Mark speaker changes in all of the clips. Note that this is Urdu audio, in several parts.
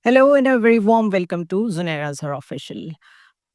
Speaker 1: Hello and a very warm welcome to Zunaira Azhar Official.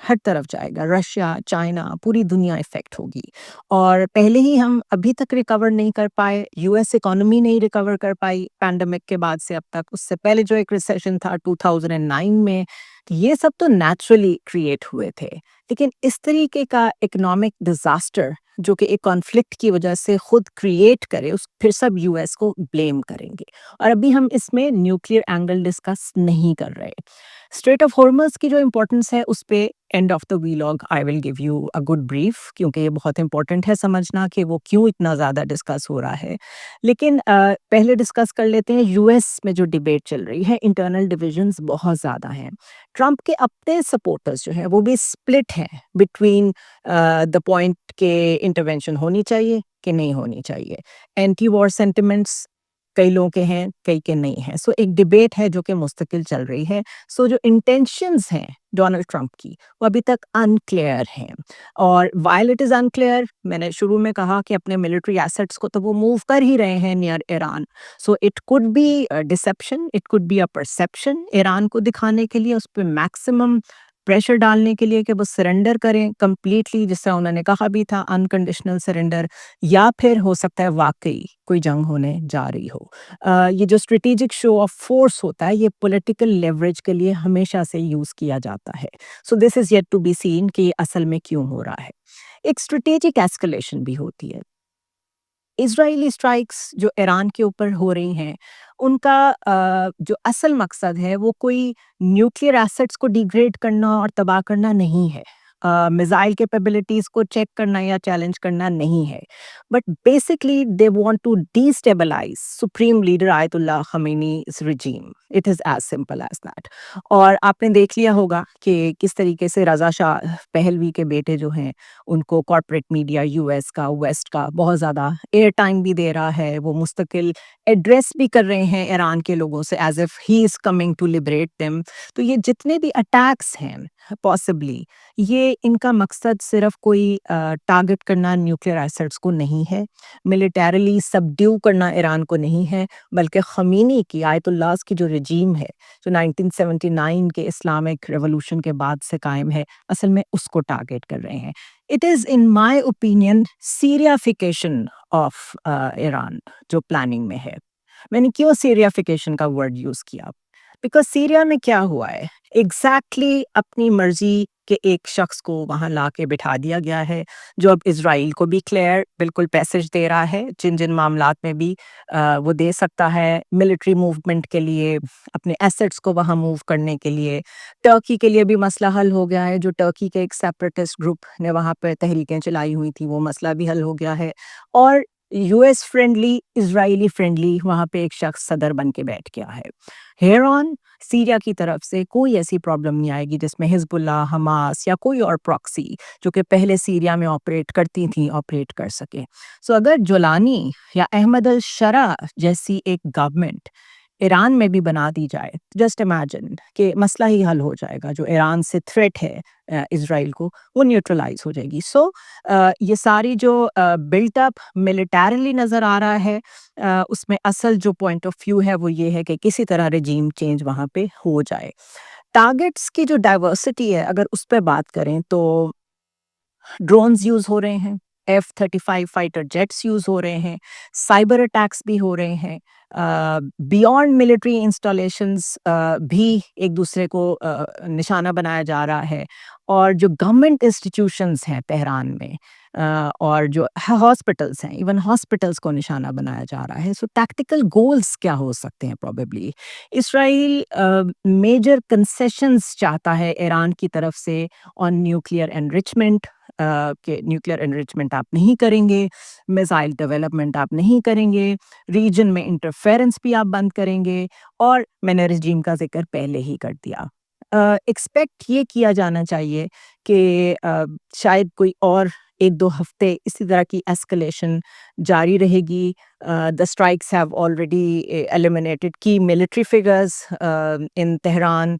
Speaker 1: ہر طرف جائے گا، رشیا، چائنا، پوری دنیا افیکٹ ہوگی۔ اور پہلے ہی ہم ابھی تک ریکور نہیں کر پائے، یو ایس اکانومی نہیں ریکور کر پائی پینڈیمک کے بعد سے اب تک، اس سے پہلے جو ایک ریسیشن تھا 2009 میں، یہ سب تو نیچرلی کریٹ ہوئے تھے، لیکن اس طریقے کا اکنامک ڈیزاسٹر جو کہ ایک کانفلکٹ کی وجہ سے خود کریٹ کرے، اس پھر سب یو ایس کو بلیم کریں گے۔ اور ابھی ہم اس میں نیوکلیئر اینگل ڈسکس نہیں کر رہے۔ اسٹریٹ آف ہارمز کی جو امپورٹنس ہے اس پہ and of the vlog I will give you a good brief, کیونکہ یہ بہت امپورٹنٹ ہے سمجھنا کہ وہ کیوں اتنا زیادہ ڈسکس ہو رہا ہے۔ لیکن پہلے ڈسکس کر لیتے ہیں یو ایس میں جو ڈبیٹ چل رہی ہے، انٹرنل ڈویژنز بہت زیادہ ہیں۔ ٹرمپ کے اپنے سپورٹرز جو ہیں وہ بھی اسپلٹ ہیں بٹوین دا پوائنٹ کہ انٹرونشن ہونی چاہیے کہ نہیں ہونی چاہیے۔ اینٹی وار سینٹیمنٹس کئی لوگوں کے ہیں، کئی کے نہیں ہیں، سو ایک ڈبیٹ ہے جو کہ مستقل چل رہی ہے۔ سو جو انٹینشنز ہیں ڈونلڈ ٹرمپ کی وہ ابھی تک انکلیئر ہیں، اور وائل اٹ از انکلیئر، میں نے شروع میں کہا کہ اپنے ملٹری ایسٹس کو تو وہ موو کر ہی رہے ہیں near Iran, so it could be deception, it could be a perception Iran کو دکھانے کے لیے، اس پہ میکسیمم پریشر ڈالنے کے لیے کہ وہ سرنڈر کریں کمپلیٹلی، جس طرح انہوں نے کہا بھی تھا انکنڈیشنل سرنڈر، یا پھر ہو سکتا ہے واقعی کوئی جنگ ہونے جا رہی ہو۔ یہ جو اسٹریٹجک شو آف فورس ہوتا ہے یہ پولیٹیکل لیوریج کے لیے ہمیشہ سے یوز کیا جاتا ہے۔ So this is yet to be seen کہ یہ اصل میں کیوں ہو رہا ہے۔ ایک اسٹریٹجک ایسکلیشن بھی ہوتی ہے۔ اسرائیلی اسٹرائکس جو ایران کے اوپر ہو رہی ہیں، ان کا جو اصل مقصد ہے وہ کوئی نیوکلیئر ایسٹس کو ڈیگریڈ کرنا اور تباہ کرنا نہیں ہے، میزائل کیپیبلٹیز کو چیک کرنا یا چیلنج کرنا نہیں ہے، but basically they want to destabilise supreme leader Ayatollah خمینی's regime. It is as simple as that. اور آپ نے دیکھ لیا ہوگا کہ کس طریقے سے رضا شاہ پہلوی کے بیٹے جو ہیں ان کو کارپوریٹ میڈیا یو ایس کا، ویسٹ کا بہت زیادہ ایئر ٹائم بھی دے رہا ہے، وہ مستقل ایڈریس بھی کر رہے ہیں ایران کے لوگوں سے as if he is coming to liberate them. تو یہ جتنے بھی اٹیکس ہیں پاسبلی، یہ ان کا مقصد صرف کوئی ٹارگٹ کرنا نیوکلیئر ایسٹس کو نہیں ہے، ملیٹریلی سبڈیو کرنا ایران کو نہیں ہے، بلکہ خمینی کی آیت اللہ کی جو رجیم ہے جو 1979 کے اسلامک ریولوشن کے بعد سے قائم ہے، اصل میں اس کو ٹارگٹ کر رہے ہیں۔ It is in my opinion Syriafication of Iran جو پلاننگ میں ہے۔ میں نے کیوں سیریافیکیشن کا ورڈ یوز کیا؟ بیکاز سیریا میں کیا ہوا ہے، ایگزیکٹلی اپنی مرضی کے ایک شخص کو وہاں لا کے بٹھا دیا گیا ہے، جو اب اسرائیل کو بھی کلیئر بالکل پیسج دے رہا ہے جن جن معاملات میں بھی وہ دے سکتا ہے، ملٹری موومنٹ کے لیے، اپنے ایسٹس کو وہاں موو کرنے کے لیے۔ ٹرکی کے لیے بھی مسئلہ حل ہو گیا ہے، جو ٹرکی کے ایک سیپریٹسٹ گروپ نے وہاں پہ تحریکیں چلائی ہوئی تھیں، وہ مسئلہ بھی حل ہو گیا ہے، اور یو ایس فرینڈلی، اسرائیلی فرینڈلی وہاں پہ ایک شخص صدر بن کے بیٹھ گیا ہے۔ ہیئر آن سیریا کی طرف سے کوئی ایسی پرابلم نہیں آئے گی جس میں حزب اللہ، حماس یا کوئی اور پراکسی جو کہ پہلے سیریا میں آپریٹ کرتی تھیں آپریٹ کر سکے۔ سو اگر جولانی یا احمد الشرع جیسی ایک گورنمنٹ ایران میں بھی بنا دی جائے، جسٹ امیجن کہ مسئلہ ہی حل ہو جائے گا، جو ایران سے تھریٹ ہے اسرائیل کو وہ نیوٹرلائز ہو جائے گی۔ سو یہ ساری جو بلٹ اپ ملیٹریلی نظر آ رہا ہے، اس میں اصل جو پوائنٹ آف ویو ہے وہ یہ ہے کہ کسی طرح رجیم چینج وہاں پہ ہو جائے۔ ٹارگٹس کی جو ڈائیورسٹی ہے اگر اس پہ بات کریں تو ڈرونز یوز ہو رہے ہیں، F-35 فائٹر جیٹس یوز ہو رہے ہیں، سائبر اٹیکس بھی ہو رہے ہیں، بیونڈ ملٹری انسٹالیشنز بھی ایک دوسرے کو نشانہ بنایا جا رہا ہے، اور جو گورنمنٹ انسٹیٹیوشنز ہیں تہران میں اور جو ہاسپٹلس ہیں، ایون ہاسپٹلس کو نشانہ بنایا جا رہا ہے۔ سو ٹیکٹیکل گولز کیا ہو سکتے ہیں؟ پروبیبلی اسرائیل میجر کنسیشنز چاہتا ہے ایران کی طرف سے آن نیوکلیئر انریچمنٹ، کہ نیوکلیئر انریچمنٹ آپ نہیں کریں گے، میزائل ڈیولپمنٹ آپ نہیں کریں گے، ریجن میں انٹرفیرنس بھی آپ بند کریں گے، اور میں نے رجیم کا ذکر پہلے ہی کر دیا۔ ایکسپیکٹ یہ کیا جانا چاہیے کہ شاید کوئی اور ایک دو ہفتے اسی طرح کی ایسکلیشن جاری رہے گی۔ دا اسٹرائکس ہیو آلریڈی ایلیمینیٹڈ کی ملٹری فگرز ان تہران،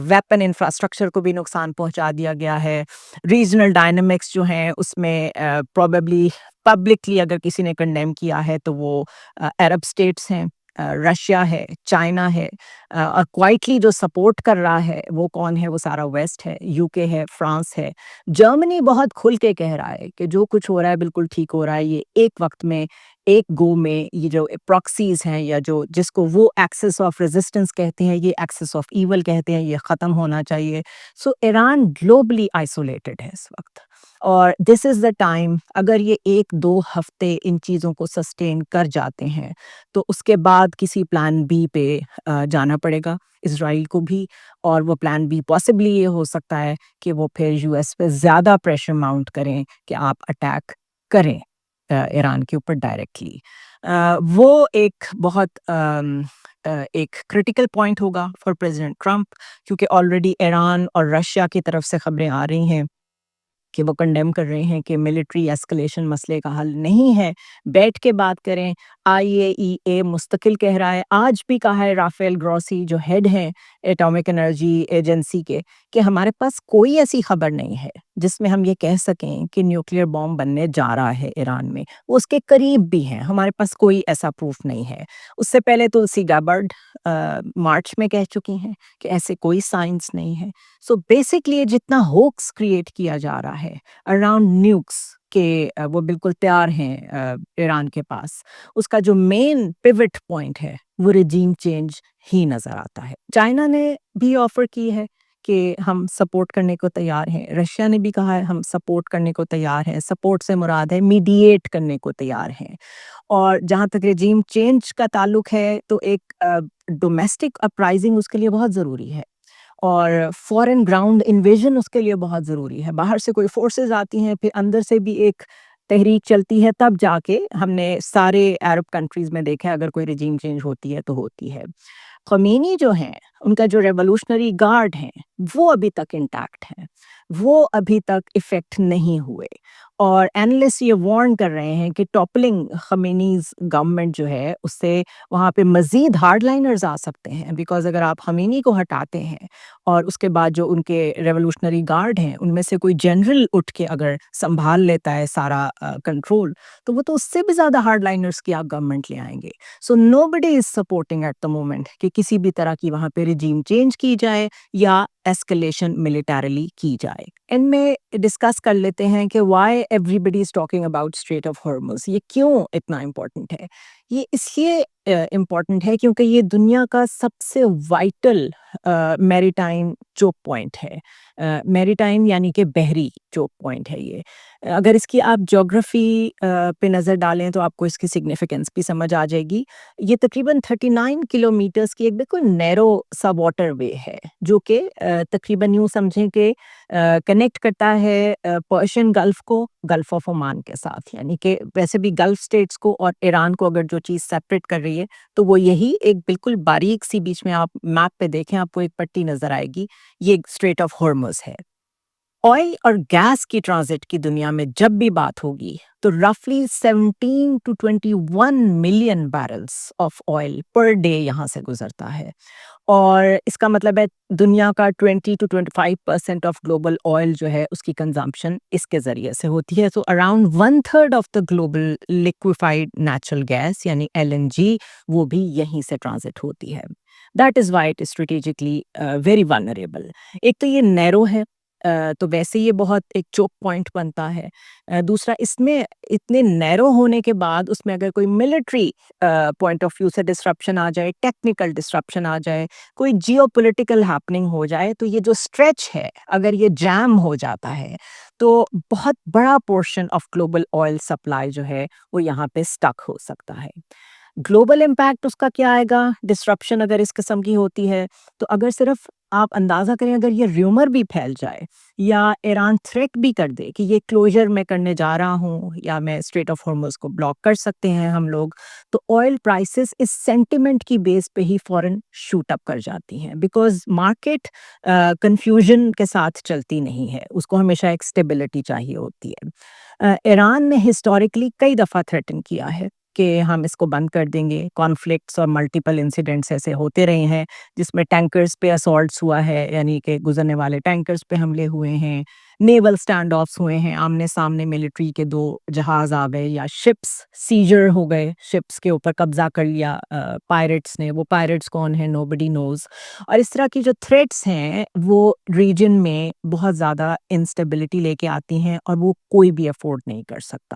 Speaker 1: ویپن انفراسٹرکچر کو بھی نقصان پہنچا دیا گیا ہے۔ ریجنل ڈائنامکس جو ہیں اس میں پروبیبلی پبلکلی اگر کسی نے کنڈیم کیا ہے تو وہ عرب اسٹیٹس ہیں، رشیا ہے، چائنا ہے، اور کوائٹلی جو سپورٹ کر رہا ہے وہ کون ہے؟ وہ سارا ویسٹ ہے، یو کے ہے، فرانس ہے، جرمنی بہت کھل کے کہہ رہا ہے کہ جو کچھ ہو رہا ہے بالکل ٹھیک ہو رہا ہے، یہ ایک وقت میں ایک گو میں یہ جو پراکسیز ہیں یا جو جس کو وہ ایکسس آف ریزسٹنس کہتے ہیں، یہ ایکسس آف ایول کہتے ہیں، یہ ختم ہونا چاہیے. سو ایران گلوبلی آئسولیٹڈ ہے اس وقت، اور دس از دا ٹائم. اگر یہ 1-2 ہفتے ان چیزوں کو سسٹین کر جاتے ہیں تو اس کے بعد کسی پلان بی پہ جانا پڑے گا اسرائیل کو بھی، اور وہ پلان بی پاسبلی یہ ہو سکتا ہے کہ وہ پھر یو ایس پہ زیادہ پریشر ماؤنٹ کریں کہ آپ اٹیک کریں ایران کے اوپر ڈائریکٹلی. وہ ایک بہت ایک کرٹیکل پوائنٹ ہوگا فار پریزیڈنٹ ٹرمپ، کیونکہ آلریڈی ایران اور رشیا کی طرف سے خبریں آ رہی ہیں کہ وہ کنڈیم کر رہے ہیں کہ ملٹری ایسکلیشن مسئلے کا حل نہیں ہے، بیٹھ کے بات کریں. IAEA مستقل کہہ رہا ہے، آج بھی کہا ہے رافیل گروسی جو ہیڈ ہیں ایٹامک انرجی ایجنسی کے، کہ ہمارے پاس کوئی ایسی خبر نہیں ہے جس میں ہم یہ کہہ سکیں کہ نیوکلیئر بام بننے جا رہا ہے ایران میں. وہ اس کے قریب بھی ہیں، ہمارے پاس کوئی ایسا پروف نہیں ہے. اس سے پہلے تلسی گابرڈ مارچ میں کہہ چکی ہیں کہ ایسے کوئی سائنس نہیں ہے. سو بیسکلی جتنا ہوکس کریٹ کیا جا رہا ہے اراؤنڈ نیوکس کہ وہ بالکل تیار ہیں ایران کے پاس، اس کا جو مین پیوٹ پوائنٹ ہے وہ ریجیم چینج ہی نظر آتا ہے. چائنا نے بھی آفر کی ہے کہ ہم سپورٹ کرنے کو تیار ہیں، رشیا نے بھی کہا ہے ہم سپورٹ کرنے کو تیار ہیں. سپورٹ سے مراد ہے میڈییٹ کرنے کو تیار ہیں. اور جہاں تک ریجیم چینج کا تعلق ہے تو ایک ڈومیسٹک اپرائزنگ اس کے لیے بہت ضروری ہے، اور فورن گراؤنڈ انویژن اس کے لیے بہت ضروری ہے. باہر سے کوئی فورسز آتی ہیں، پھر اندر سے بھی ایک تحریک چلتی ہے، تب جا کے ہم نے سارے عرب کنٹریز میں دیکھا ہے اگر کوئی رجیم چینج ہوتی ہے تو ہوتی ہے. خمینی جو ہیں، ان کا جو ریولوشنری گارڈ ہیں وہ ابھی تک انٹیکٹ ہیں، وہ ابھی تک افیکٹ نہیں ہوئے. اور اینالسٹ یہ وارن کر رہے ہیں کہ ٹاپلنگ خمینیز گورنمنٹ جو ہے اس سے وہاں پہ مزید ہارڈ لائنرز آ سکتے ہیں، بیکاز اگر آپ خمینی کو ہٹاتے ہیں اور اس کے بعد جو ان کے ریولوشنری گارڈ ہیں ان میں سے کوئی جنرل اٹھ کے اگر سنبھال لیتا ہے سارا کنٹرول، تو وہ تو اس سے بھی زیادہ ہارڈ لائنرز کی آپ گورنمنٹ لے آئیں گے. So nobody is supporting at the moment کہ کسی بھی طرح کی وہاں پہ رجیم چینج کی جائے یا ایسکلیشن ملیٹریلی کی جائے. ان میں ڈسکس کر لیتے ہیں کہ why everybody is talking about strait of Hormuz. یہ کیوں اتنا امپورٹنٹ ہے؟ یہ اس لیے امپورٹنٹ ہے کیونکہ یہ دنیا کا سب سے وائٹل میری ٹائم چوک پوائنٹ ہے. میری ٹائم یعنی کہ بحری چوک پوائنٹ ہے یہ. اگر اس کی آپ جغرافی پہ نظر ڈالیں تو آپ کو اس کی سگنیفیکنس بھی سمجھ آ جائے گی. یہ تقریباً 39 کلومیٹرز کی ایک بالکل نیرو سا واٹر وے ہے، جو کہ تقریباً یوں سمجھیں کہ کنیکٹ کرتا ہے پرشین گلف کو گلف آف عمان کے ساتھ. یعنی کہ ویسے بھی گلف اسٹیٹس کو اور ایران کو اگر جو چیز سیپریٹ کر رہی ہے تو وہ یہی ایک بالکل باریک سی، بیچ میں آپ میپ پہ دیکھیں آپ کو ایک پٹی نظر آئے گی، یہ اسٹریٹ آف ہارمز ہے. آئل اور گیس کی ٹرانزٹ کی دنیا میں جب بھی بات ہوگی تو رفلی 17 to 21 million بیرلز of oil per day یہاں سے گزرتا ہے، اور اس کا مطلب ہے دنیا کا 20 to 25% آف گلوبل آئل جو ہے اس کی کنزمپشن اس کے ذریعے سے ہوتی ہے. تو around 1/3 of the global liquefied natural gas یعنی LNG وہ بھی یہیں سے ٹرانزٹ ہوتی ہے. That is why it strategically very vulnerable. ایک تو یہ نیرو ہے، تو ویسے یہ بہت ایک چوک پوائنٹ بنتا ہے. دوسرا اس میں اتنے نیرو ہونے کے بعد اس میں اگر کوئی ملٹری پوائنٹ آف ویو سے ڈسرپشن آ جائے، ٹیکنیکل ڈسرپشن آ جائے، کوئی جیو پولیٹیکل ہیپننگ ہو جائے، تو یہ جو اسٹریچ ہے اگر یہ جیم ہو جاتا ہے تو بہت بڑا portion of global oil supply جو ہے وہ یہاں پہ اسٹک ہو سکتا ہے. گلوبل امپیکٹ اس کا کیا آئے گا ڈسرپشن اگر اس قسم کی ہوتی ہے؟ تو اگر صرف آپ اندازہ کریں اگر یہ ریومر بھی پھیل جائے یا ایران تھریٹ بھی کر دے کہ یہ کلوجر میں کرنے جا رہا ہوں یا میں اسٹریٹ آف ہارمز کو بلاک کر سکتے ہیں ہم لوگ، تو آئل پرائسز اس سینٹیمنٹ کی بیس پہ ہی فوراً شوٹ اپ کر جاتی ہیں، بیکاز مارکیٹ کنفیوژن کے ساتھ چلتی نہیں ہے، اس کو ہمیشہ ایک اسٹیبلٹی چاہیے ہوتی ہے. ایران نے ہسٹوریکلی کئی دفعہ تھریٹن کیا ہے کہ ہم اس کو بند کر دیں گے. کانفلکٹس اور ملٹیپل انسیڈنٹس ایسے ہوتے رہے ہیں جس میں ٹینکرز پہ اسالٹس ہوا ہے، یعنی کہ گزرنے والے ٹینکرز پہ حملے ہوئے ہیں، نیول اسٹینڈ آفس ہوئے ہیں، آمنے سامنے ملٹری کے 2 جہاز آ گئے یا شپس سیجر ہو گئے، شپس کے اوپر قبضہ کر لیا پائرٹس نے. وہ پائرٹس کون ہیں؟ نوبڈی نوز. اور اس طرح کی جو تھریٹس ہیں وہ ریجن میں بہت زیادہ انسٹیبلٹی لے کے آتی ہیں اور وہ کوئی بھی افورڈ نہیں کر سکتا.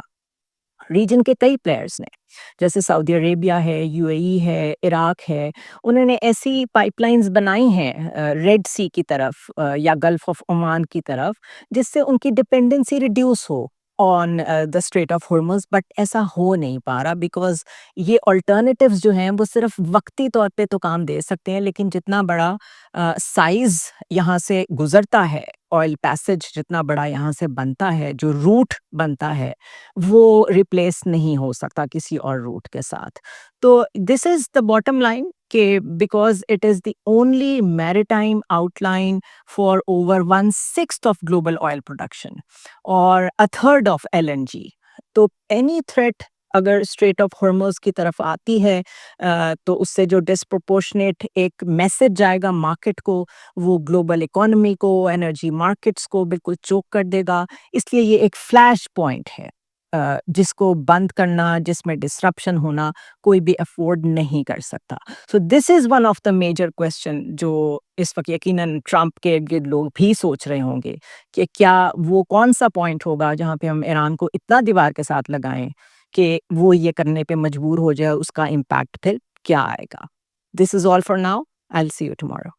Speaker 1: ریجن کے کئی پلیئرز نے، جیسے سعودی عربیہ ہے، یو اے ای ہے، عراق ہے، انہوں نے ایسی پائپ لائنز بنائی ہیں ریڈ سی کی طرف یا گلف آف عمان کی طرف، جس سے ان کی ڈپینڈنسی ریڈیوس ہو on the strait of Hormuz. But ایسا ہو نہیں پا رہا بیکاز یہ آلٹرنیٹیوز جو ہیں وہ صرف وقتی طور پہ تو کام دے سکتے ہیں، لیکن جتنا بڑا سائز یہاں سے گزرتا ہے، آئل پیسج جتنا بڑا یہاں سے بنتا ہے، جو روٹ بنتا ہے وہ ریپلیس نہیں ہو سکتا کسی اور روٹ کے ساتھ. تو دس از دا باٹم لائن کہ because it is the only maritime out line for over 1/6 of global oil production اور 1/3 آف LNG. تو اینی تھریٹ اگر اسٹریٹ آف ہرمز کی طرف آتی ہے تو اس سے جو ڈسپروپورشنیٹ ایک میسج جائے گا مارکیٹ کو، وہ گلوبل اکانومی کو، انرجی مارکیٹس کو بالکل چوک کر دے گا. اس لیے یہ ایک فلیش پوائنٹ ہے جس کو بند کرنا، جس میں ڈسرپشن ہونا کوئی بھی افورڈ نہیں کر سکتا. So this is one of the major question جو اس وقت یقیناً ٹرمپ کے ارد گرد لوگ بھی سوچ رہے ہوں گے کہ کیا وہ کون سا پوائنٹ ہوگا جہاں پہ ہم ایران کو اتنا دیوار کے ساتھ لگائیں کہ وہ یہ کرنے پہ مجبور ہو جائے، اس کا امپیکٹ پھر کیا آئے گا. This is all for now. I will see you tomorrow.